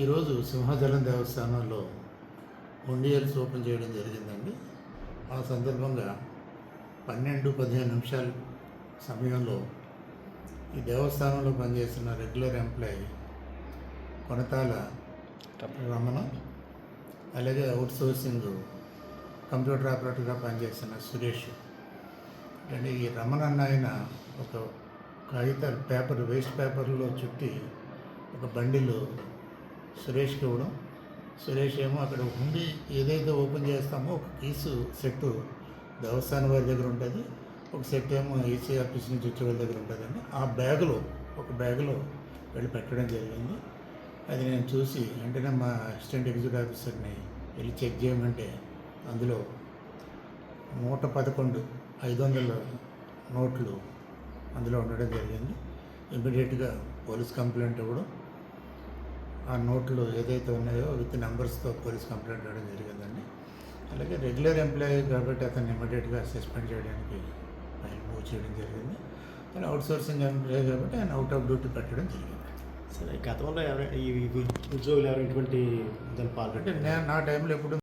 ఈరోజు సింహాచలం దేవస్థానంలో హుండియల్స్ ఓపెన్ చేయడం జరిగిందండి. ఆ సందర్భంగా 12-15 నిమిషాల సమయంలో ఈ దేవస్థానంలో పనిచేస్తున్న రెగ్యులర్ ఎంప్లాయీ కొనతాల రమణ, అలాగే అవుట్ సోర్సింగ్ కంప్యూటర్ ఆపరేటర్గా పనిచేస్తున్న సురేష్. అంటే ఈ రమణ అన్న ఆయన ఒక కాగితాలు వేస్ట్ పేపర్లో చుట్టి ఒక బండిలో సురేష్కి ఇవ్వడం. సురేష్ ఏమో అక్కడ ఉండి ఏదైతే ఓపెన్ చేస్తామో ఒక కీసు సెట్ దేవస్థానం వారి దగ్గర ఉంటుంది, ఒక సెట్ ఏమో ఈసీ ఆఫీస్ నుంచి వచ్చే వాళ్ళ దగ్గర ఉంటుందండి. ఆ ఒక బ్యాగులో వెళ్ళి పెట్టడం జరిగింది. అది నేను చూసి వెంటనే మా అసిస్టెంట్ ఎగ్జిక్యూటివ్ ఆఫీసర్ని వెళ్ళి చెక్ చేయమంటే అందులో 111 500 నోట్లు అందులో ఉండడం జరిగింది. ఇమ్మీడియట్గా పోలీస్ కంప్లైంట్ ఇవ్వడం, ఆ నోట్లు ఏదైతే ఉన్నాయో విత్ నెంబర్స్తో పోలీస్ కంప్లైంట్ ఇవ్వడం జరిగిందండి. అలాగే రెగ్యులర్ ఎంప్లాయీ కాబట్టి అతన్ని ఇమ్మీడియట్గా సస్పెండ్ చేయడానికి ఆయన మూవ్ చేయడం జరిగింది. కానీ అవుట్ సోర్సింగ్ ఎంప్లాయీ కాబట్టి ఆయన అవుట్ ఆఫ్ డ్యూటీ పెట్టడం జరిగింది. సరే, గతంలో ఈ ఉద్యోగులు ఎవరు ఎటువంటి దాని పాల్గొంటే నా టైంలో ఎప్పుడు